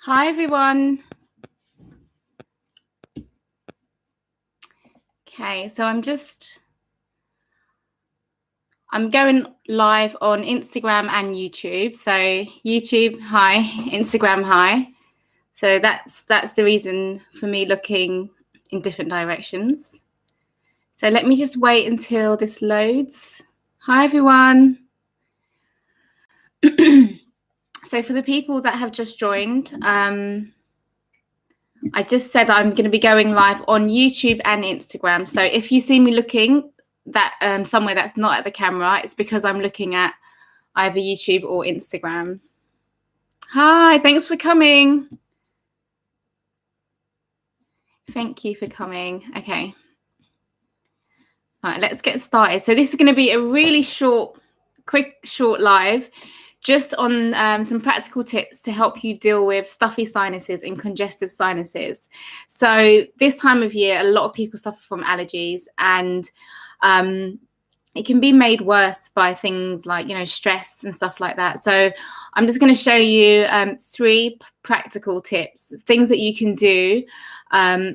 Hi, everyone. Okay, so I'm going live on Instagram and YouTube. So YouTube, hi, Instagram, hi. So that's the reason for me looking in different directions. So let me just wait until this loads. Hi, everyone. So for the people that have just joined, I just said that I'm going to be going live on YouTube and Instagram. So if you see me looking somewhere that's not at the camera, it's because I'm looking at either YouTube or Instagram. Hi, thanks for coming. Thank you for coming. Okay. All right, let's get started. So this is going to be a really short live, just on some practical tips to help you deal with stuffy sinuses and congested sinuses. So this time of year, a lot of people suffer from allergies, and it can be made worse by things like, stress and stuff like that. So I'm just going to show you 3 practical tips, things that you can do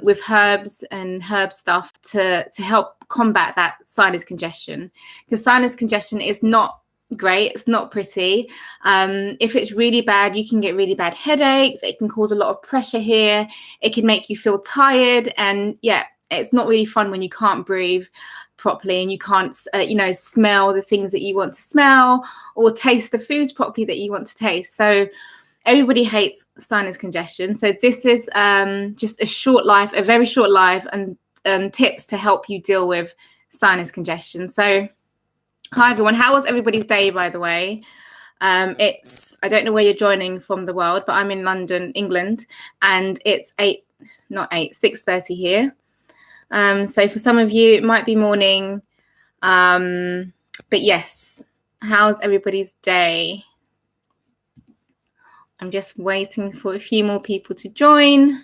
with herbs and herb stuff to help combat that sinus congestion. Because sinus congestion is not great. It's not pretty. If it's really bad, you can get really bad headaches. It can cause a lot of pressure here. It can make you feel tired. And yeah, it's not really fun when you can't breathe properly and you can't smell the things that you want to smell or taste the foods properly that you want to taste. So everybody hates sinus congestion. So this is just a very short live and tips to help you deal with sinus congestion. So hi everyone, how was everybody's day, by the way? I don't know where you're joining from the world, but I'm in London, England, and it's 6:30 here. So for some of you, it might be morning. But yes, how's everybody's day? I'm just waiting for a few more people to join.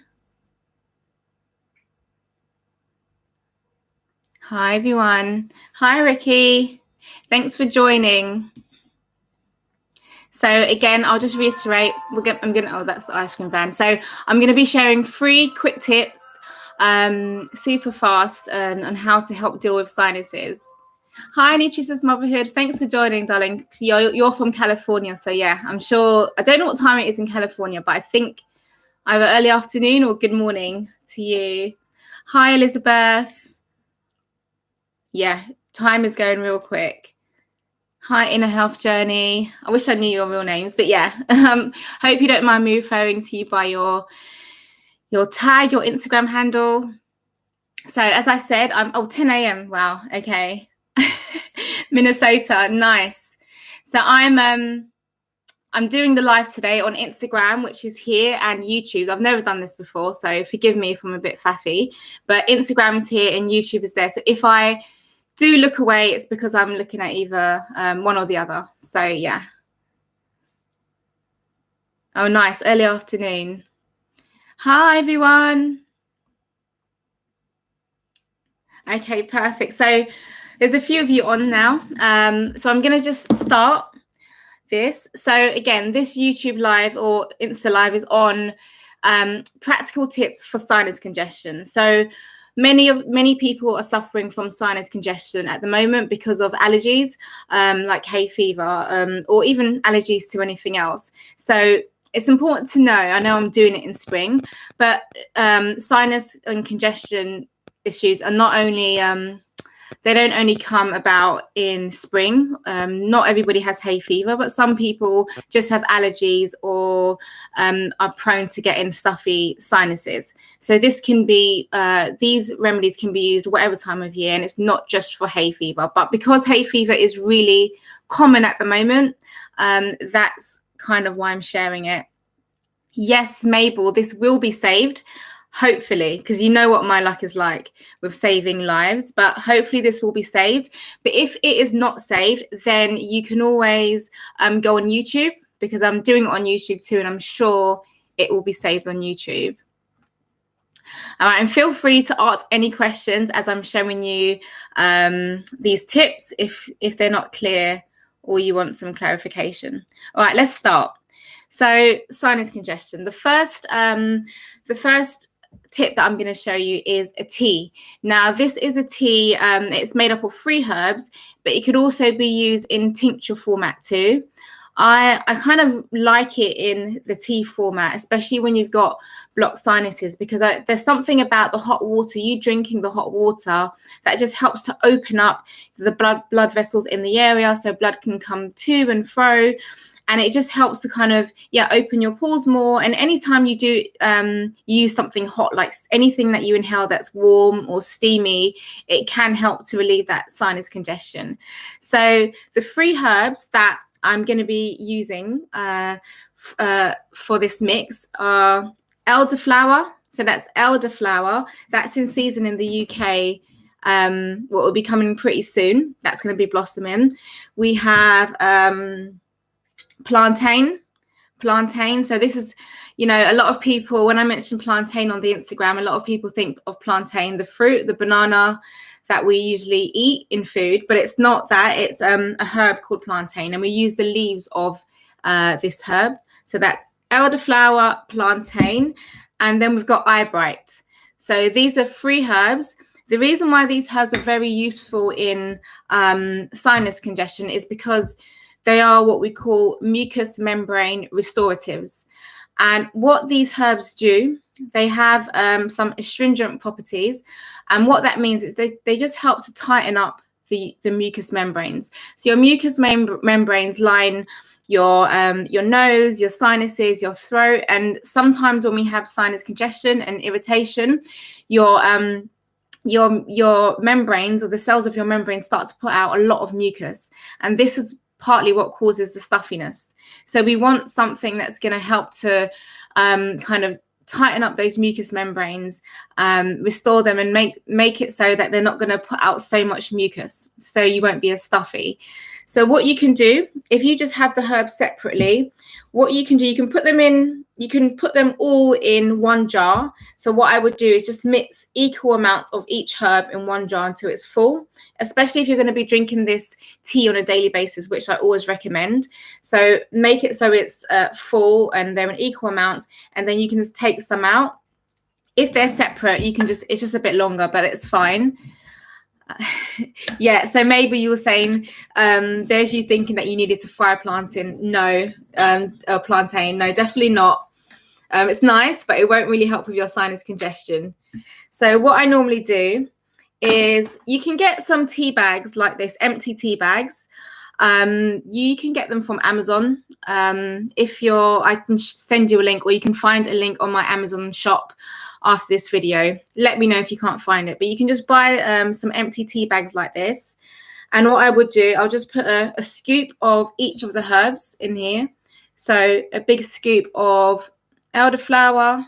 Hi, everyone. Hi, Ricky. Thanks for joining. So again, I'll just reiterate, that's the ice cream van. So I'm going to be sharing 3 quick tips, super fast, on how to help deal with sinuses. Hi, Nutritious Motherhood. Thanks for joining, darling. You're from California, so yeah, I'm sure. I don't know what time it is in California, but I think either early afternoon or good morning to you. Hi, Elizabeth. Yeah, time is going real quick. Hi, Inner Health Journey. I wish I knew your real names, but yeah. Hope you don't mind me referring to you by your tag, your Instagram handle. So as I said, 10 a.m. Wow, okay. Minnesota, nice. So I'm doing the live today on Instagram, which is here, and YouTube. I've never done this before, so forgive me if I'm a bit faffy, but Instagram's here and YouTube is there. So if I do look away, it's because I'm looking at either one or the other. So yeah. Oh, nice. Early afternoon. Hi, everyone. Okay, perfect. So there's a few of you on now. So I'm going to just start this. So again, this YouTube live or Insta live is on practical tips for sinus congestion. So many people are suffering from sinus congestion at the moment because of allergies, like hay fever, or even allergies to anything else. So it's important to know, I know I'm doing it in spring, but sinus and congestion issues are not only they don't only come about in spring. Not everybody has hay fever, but some people just have allergies or are prone to getting stuffy sinuses. So this can be, these remedies can be used whatever time of year, and it's not just for hay fever. But because hay fever is really common at the moment, that's kind of why I'm sharing it. Yes, Mabel, this will be saved. Hopefully, because you know what my luck is like with saving lives, but hopefully this will be saved. But if it is not saved, then you can always go on YouTube, because I'm doing it on YouTube too, and I'm sure it will be saved on YouTube. All right, and feel free to ask any questions as I'm showing you these tips if they're not clear or you want some clarification. All right, let's start. So sinus congestion. The first tip that I'm going to show you is a tea. Now, this is a tea. It's made up of 3 herbs, but it could also be used in tincture format too. I kind of like it in the tea format, especially when you've got blocked sinuses, because there's something about the hot water, you drinking the hot water, that just helps to open up the blood vessels in the area, so blood can come to and fro. And it just helps to kind of, open your pores more. And anytime you do use something hot, like anything that you inhale that's warm or steamy, it can help to relieve that sinus congestion. So the 3 herbs that I'm going to be using for this mix are elderflower. So that's elderflower. That's in season in the UK. What will be coming pretty soon. That's going to be blossoming. We have plantain. So this is, a lot of people, when I mention plantain on the Instagram, a lot of people think of plantain, the fruit, the banana that we usually eat in food, but it's not that. It's a herb called plantain, and we use the leaves of this herb. So that's elderflower, plantain, and then we've got eyebright. So these are 3 herbs. The reason why these herbs are very useful in sinus congestion is because they are what we call mucous membrane restoratives. And what these herbs do, they have some astringent properties. And what that means is they just help to tighten up the mucous membranes. So your mucous membranes line your nose, your sinuses, your throat. And sometimes when we have sinus congestion and irritation, your membranes, or the cells of your membrane, start to put out a lot of mucus. And this is partly what causes the stuffiness. So we want something that's going to help to kind of tighten up those mucous membranes, restore them, and make it so that they're not going to put out so much mucus, so you won't be as stuffy. So what you can do, if you just have the herbs separately, what you can do, you can put them all in one jar. So what I would do is just mix equal amounts of each herb in one jar until it's full, especially if you're going to be drinking this tea on a daily basis, which I always recommend. So make it so it's full and they're in equal amounts, and then you can just take some out. If they're separate, it's just a bit longer, but it's fine. So maybe you were saying there's you thinking that you needed to fry plantain. No, plantain. No, definitely not. It's nice, but it won't really help with your sinus congestion. So what I normally do is, you can get some tea bags like this, empty tea bags. You can get them from Amazon. I can send you a link, or you can find a link on my Amazon shop after this video. Let me know if you can't find it, but you can just buy some empty tea bags like this. And what I would do, I'll just put a scoop of each of the herbs in here. So a big scoop of elderflower,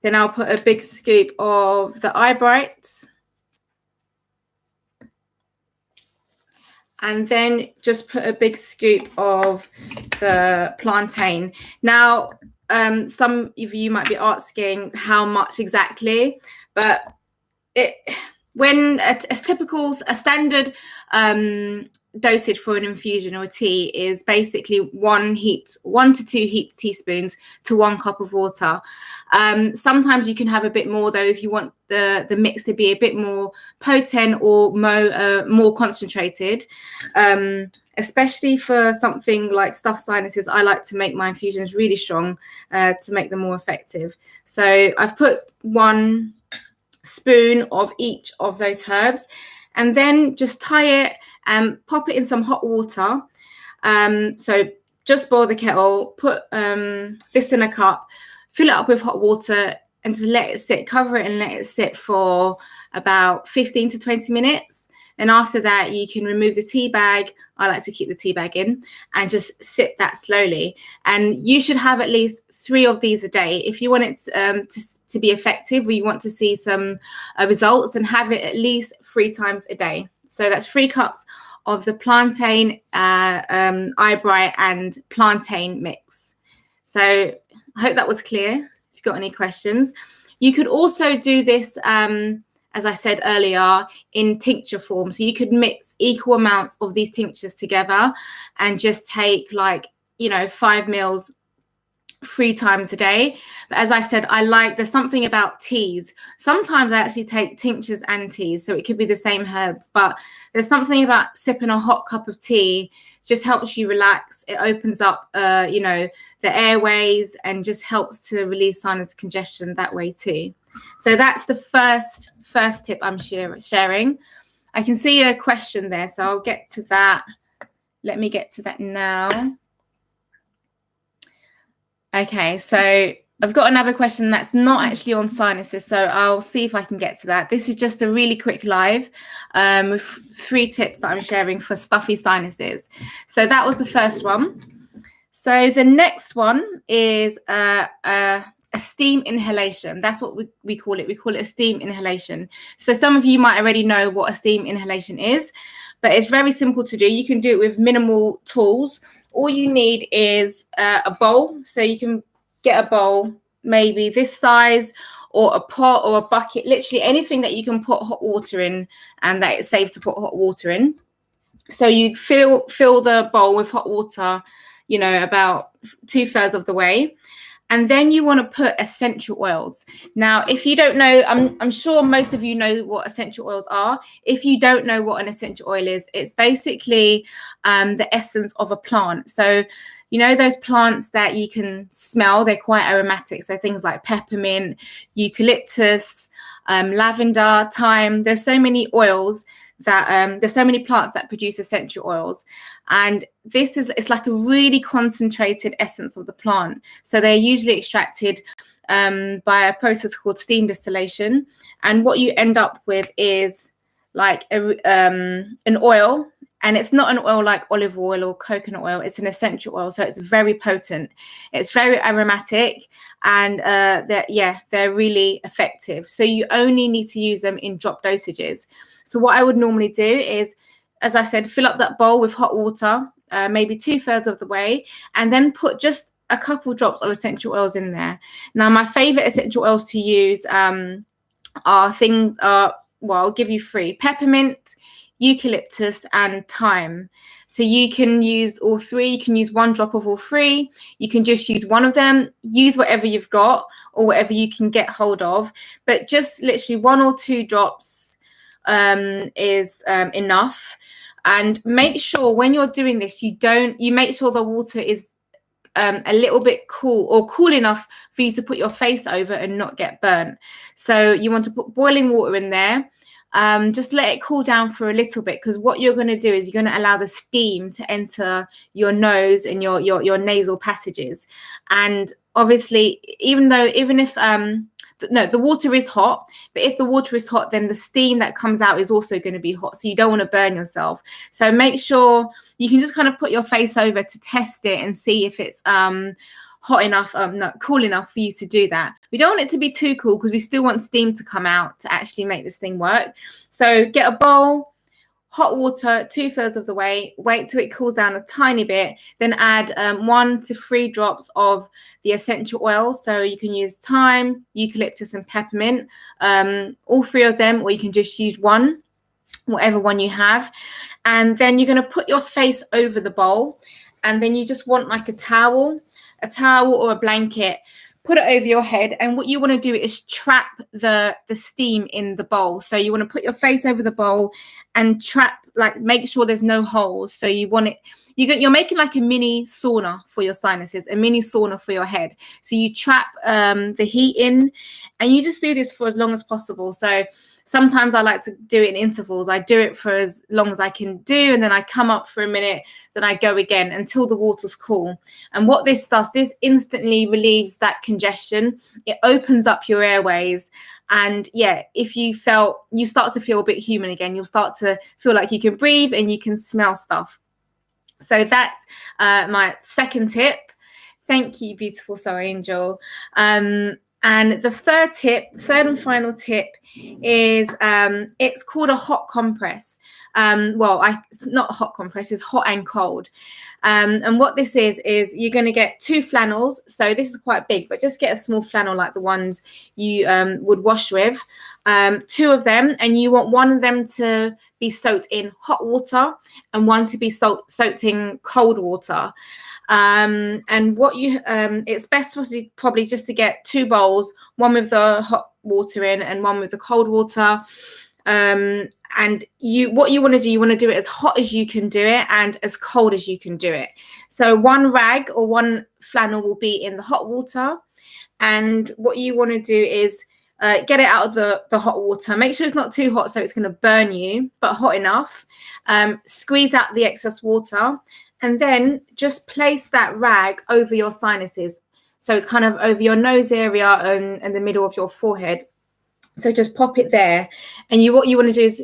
then I'll put a big scoop of the eyebright, and then just put a big scoop of the plantain. Now, some of you might be asking how much exactly, but when a standard dosage for an infusion or a tea is basically 1 to 2 heaped teaspoons to 1 cup of water. Sometimes you can have a bit more, though, if you want the mix to be a bit more potent or more concentrated. Especially for something like stuffed sinuses, I like to make my infusions really strong to make them more effective. So I've put 1 spoon of each of those herbs, and then just tie it and pop it in some hot water. So just boil the kettle, put this in a cup, fill it up with hot water, and just let it sit, cover it and let it sit for about 15 to 20 minutes. And after that, you can remove the tea bag. I like to keep the tea bag in and just sip that slowly. And you should have at least 3 of these a day. If you want it to be effective, or you want to see some results, then have it at least 3 times a day. So that's 3 cups of the plantain, eyebright and plantain mix. So I hope that was clear. If you've got any questions, you could also do this, as I said earlier, in tincture form. So you could mix equal amounts of these tinctures together and just take like 5 meals 3 times a day. But as I said, there's something about teas. Sometimes I actually take tinctures and teas, so it could be the same herbs, but there's something about sipping a hot cup of tea just helps you relax. It opens up, the airways and just helps to release sinus congestion that way too. So that's the first tip I'm sharing. I can see a question there, so I'll get to that. Let me get to that now. Okay, so I've got another question that's not actually on sinuses, so I'll see if I can get to that. This is just a really quick live with 3 tips that I'm sharing for stuffy sinuses. So that was the first one. So the next one is a steam inhalation. That's what we call it. We call it a steam inhalation. So some of you might already know what a steam inhalation is, but it's very simple to do. You can do it with minimal tools. All you need is a bowl. So you can get a bowl, maybe this size, or a pot or a bucket, literally anything that you can put hot water in and that it's safe to put hot water in. So you fill the bowl with hot water, about 2/3 of the way. And then you want to put essential oils. Now, if you don't know, I'm sure most of you know what essential oils are. If you don't know what an essential oil is, it's basically the essence of a plant. So, those plants that you can smell, they're quite aromatic. So things like peppermint, eucalyptus, lavender, thyme. There's so many oils that there's so many plants that produce essential oils, and it's like a really concentrated essence of the plant. So they're usually extracted by a process called steam distillation, and what you end up with is like an oil. And it's not an oil like olive oil or coconut oil. It's an essential oil. So it's very potent. It's very aromatic. And they're really effective. So you only need to use them in drop dosages. So what I would normally do is, as I said, fill up that bowl with hot water, maybe 2/3 of the way, and then put just a couple drops of essential oils in there. Now, my favorite essential oils to use I'll give you 3: peppermint, eucalyptus, and thyme. So you can use all 3. You can use 1 drop of all 3. You can just use one of them. Use whatever you've got or whatever you can get hold of, but just literally 1 or 2 drops is enough. And make sure when you're doing this, you make sure the water is a little bit cool enough for you to put your face over and not get burnt. So you want to put boiling water in there. Just let it cool down for a little bit, because what you're going to do is you're going to allow the steam to enter your nose and your nasal passages. And obviously, even if the water is hot, but if the water is hot, then the steam that comes out is also going to be hot. So you don't want to burn yourself. So make sure you can just kind of put your face over to test it and see if it's cool enough for you to do that. We don't want it to be too cool, because we still want steam to come out to actually make this thing work. So get a bowl, hot water 2/3 of the way, wait till it cools down a tiny bit, then add 1 to 3 drops of the essential oil. So you can use thyme, eucalyptus, and peppermint, all 3 of them, or you can just use 1, whatever one you have. And then you're going to put your face over the bowl, and then you just want like a towel or a blanket, put it over your head. And what you want to do is trap the steam in the bowl. So you want to put your face over the bowl and make sure there's no holes. So you're making like a mini sauna for your sinuses, a mini sauna for your head. So you trap the heat in, and you just do this for as long as possible. So sometimes I like to do it in intervals. I do it for as long as I can do, and then I come up for a minute, then I go again until the water's cool. And what this does, this instantly relieves that congestion. It opens up your airways. And if you start to feel a bit human again, you'll start to feel like you can breathe and you can smell stuff. So that's my second tip. Thank you, beautiful Soul Angel. And the third and final tip is it's called a hot compress. It's not a hot compress, it's hot and cold. And what this is you're going to get 2 flannels. So this is quite big, but just get a small flannel like the ones you would wash with. 2 of them, and you want 1 of them to be soaked in hot water and 1 to be soaked in cold water. And what you it's best probably just to get 2 bowls, one with the hot water in and one with the cold water. And what you want to do, you want to do it as hot as you can do it and as cold as you can do it. So one rag or one flannel will be in the hot water, and what you want to do is get it out of the hot water. Make sure it's not too hot so it's going to burn you, but hot enough. Squeeze out the excess water, and then just place that rag over your sinuses. So it's kind of over your nose area and the middle of your forehead. So just pop it there, and what you want to do is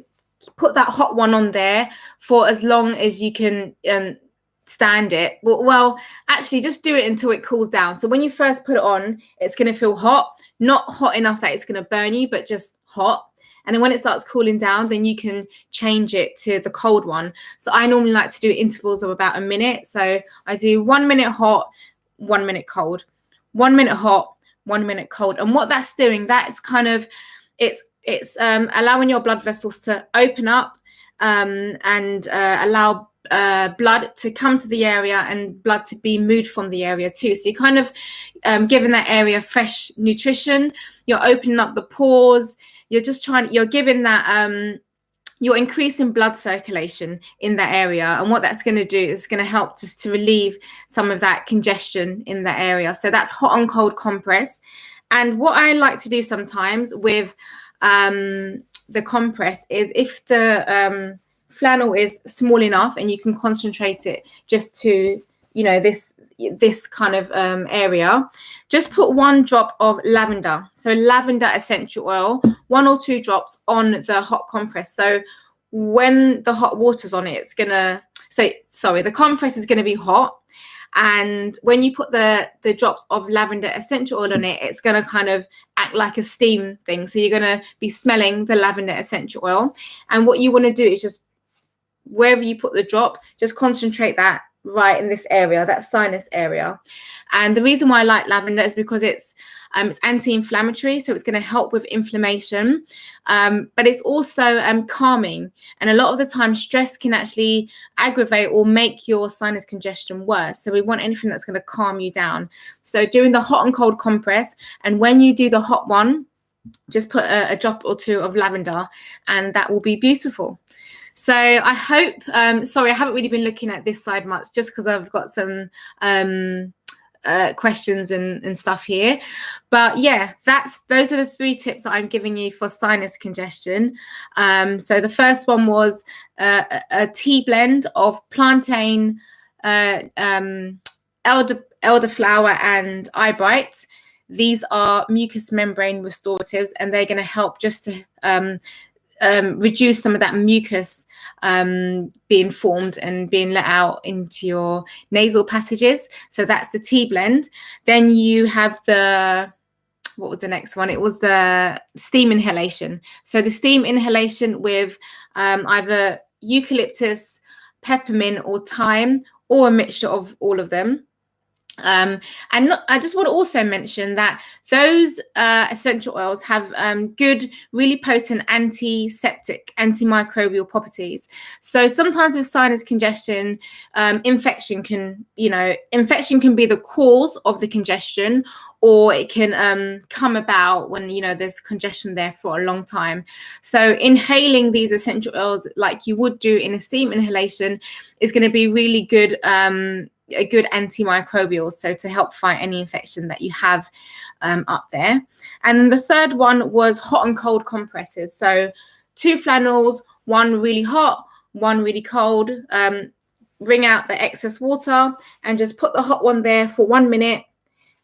put that hot one on there for as long as you can stand it. Well, actually, just do it until it cools down. So when you first put it on, it's going to feel hot, not hot enough that it's going to burn you, but just hot. And then when it starts cooling down, then you can change it to the cold one. So I normally like to do intervals of about a minute. So I do 1 minute hot, 1 minute cold, 1 minute hot, 1 minute cold. And what that's doing, that's kind of, it's allowing your blood vessels to open up and allow blood to come to the area and blood to be moved from the area too. So you're kind of giving that area fresh nutrition. You're opening up the pores. You're giving that, you're increasing blood circulation in that area. And what that's going to do is going to help just to relieve some of that congestion in that area. So that's hot and cold compress. And what I like to do sometimes with the compress is, if the flannel is small enough and you can concentrate it just to, this kind of area, just put 1 drop of lavender. So lavender essential oil, 1 or 2 drops on the hot compress. So when the hot water's on it, the compress is going to be hot. And when you put the drops of lavender essential oil on it, it's going to kind of act like a steam thing. So you're going to be smelling the lavender essential oil. And what you want to do is just, wherever you put the drop, just concentrate that right in this area, that sinus area. And the reason why I like lavender is because it's anti-inflammatory, so it's going to help with inflammation, but it's also calming. And a lot of the time, stress can actually aggravate or make your sinus congestion worse. So we want anything that's going to calm you down. So doing the hot and cold compress, and when you do the hot one, just put a drop or 2 of lavender, and that will be beautiful. So I hope, sorry, I haven't really been looking at this side much, just because I've got some questions and stuff here. But yeah, those are the 3 tips that I'm giving you for sinus congestion. So the first one was a tea blend of plantain, elderflower and eyebright. These are mucous membrane restoratives, and they're going to help just to reduce some of that mucus being formed and being let out into your nasal passages. So that's the tea blend. Then you have what was the next one? It was the steam inhalation. So the steam inhalation with either eucalyptus, peppermint, or thyme, or a mixture of all of them. I just want to also mention that those essential oils have good, really potent antiseptic, antimicrobial properties. So sometimes with sinus congestion, infection can be the cause of the congestion, or it can come about when there's congestion there for a long time. So inhaling these essential oils like you would do in a steam inhalation is going to be really good, a good antimicrobial, so to help fight any infection that you have up there. And the third one was hot and cold compresses. So 2 flannels, 1 really hot, 1 really cold. Wring out the excess water and just put the hot one there for 1 minute,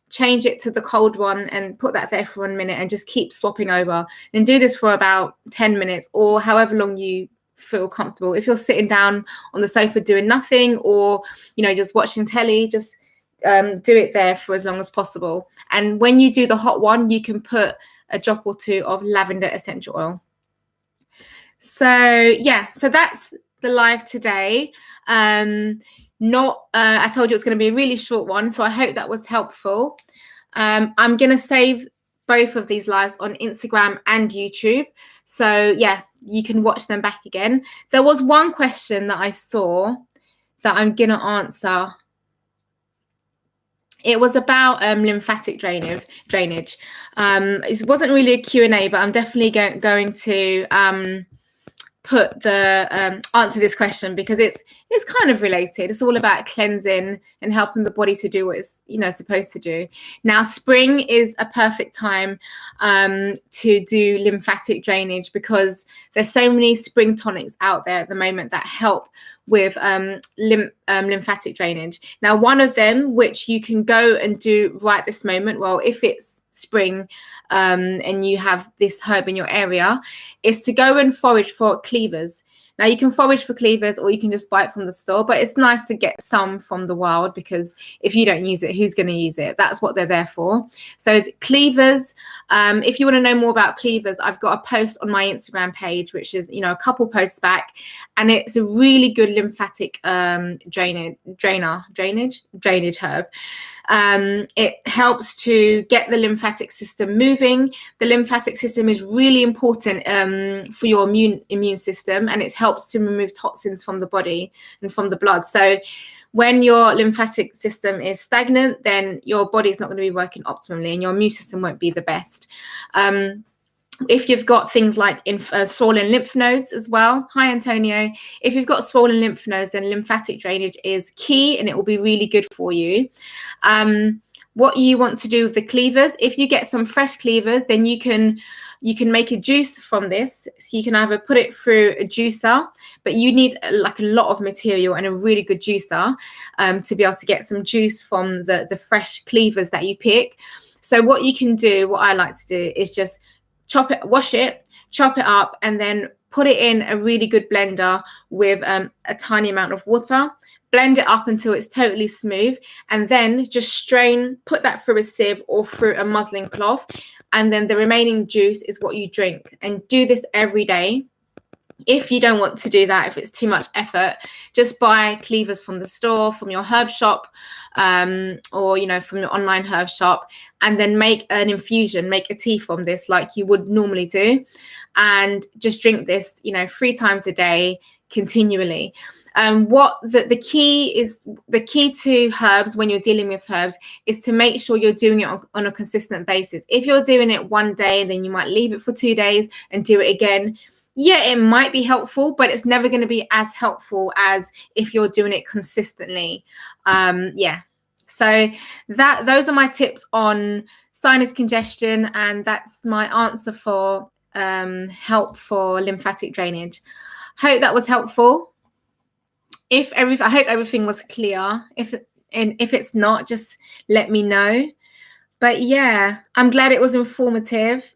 change it to the cold one and put that there for 1 minute, and just keep swapping over, and do this for about 10 minutes or however long you feel comfortable. If you're sitting down on the sofa doing nothing, or just watching telly, just do it there for as long as possible. And when you do the hot one, you can put a drop or 2 of lavender essential oil. So yeah, so that's the live today. I told you it's going to be a really short one, so I hope that was helpful. I'm going to save both of these lives on Instagram and YouTube, so yeah, you can watch them back again. There was one question that I saw that I'm going to answer it was about lymphatic drainage. It wasn't really a Q&A, but I'm definitely going to put the answer this question, because it's kind of related. It's all about cleansing and helping the body to do what it's supposed to do. Now, spring is a perfect time to do lymphatic drainage, because there's so many spring tonics out there at the moment that help with lymphatic drainage. Now, one of them, which you can go and do right this moment, well, if it's spring and you have this herb in your area, is to go and forage for cleavers. Now, you can forage for cleavers, or you can just buy it from the store, but it's nice to get some from the wild, because if you don't use it, who's going to use it? That's what they're there for. So cleavers, if you want to know more about cleavers, I've got a post on my Instagram page, which is a couple posts back, and it's a really good lymphatic drainage herb. It helps to get the lymphatic system moving. The lymphatic system is really important for your immune system, and it helps to remove toxins from the body and from the blood. So when your lymphatic system is stagnant, then your body's not going to be working optimally, and your immune system won't be the best. If you've got things like swollen lymph nodes as well. Hi, Antonio. If you've got swollen lymph nodes, then lymphatic drainage is key, and it will be really good for you. What you want to do with the cleavers, if you get some fresh cleavers, then you can make a juice from this. So you can either put it through a juicer, but you need like a lot of material and a really good juicer to be able to get some juice from the fresh cleavers that you pick. So what you can do, what I like to do, is just wash it, chop it up, and then put it in a really good blender with a tiny amount of water. Blend it up until it's totally smooth, and then just strain, put that through a sieve or through a muslin cloth, and then the remaining juice is what you drink. And do this every day. If you don't want to do that, if it's too much effort, just buy cleavers from the store, from your herb shop, or from your online herb shop, and then make an infusion, make a tea from this like you would normally do, and just drink this 3 times a day continually. What the key to herbs, when you're dealing with herbs, is to make sure you're doing it on a consistent basis. If you're doing it one day and then you might leave it for 2 days and do it again, yeah, it might be helpful, but it's never going to be as helpful as if you're doing it consistently. So those are my tips on sinus congestion, and that's my answer for help for lymphatic drainage. Hope that was helpful. I hope everything was clear. If it's not, just let me know. But yeah, I'm glad it was informative.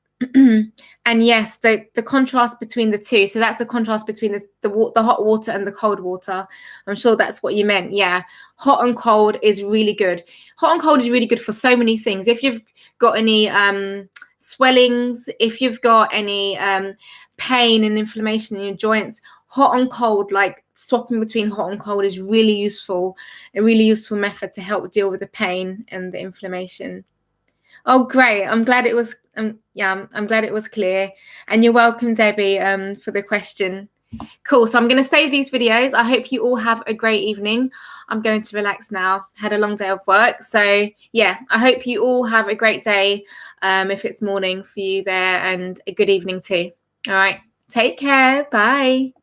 And yes, the contrast between the two. So that's the contrast between the hot water and the cold water. I'm sure that's what you meant. Yeah, hot and cold is really good. Hot and cold is really good for so many things. If you've got any swellings, if you've got any pain and inflammation in your joints, hot and cold, like swapping between hot and cold, is really useful. A really useful method to help deal with the pain and the inflammation. Oh, great. I'm glad it was I'm glad it was clear. And you're welcome, Debbie, for the question. Cool. So I'm going to save these videos. I hope you all have a great evening. I'm going to relax now. Had a long day of work. So yeah, I hope you all have a great day, if it's morning for you there, and a good evening too. All right. Take care. Bye.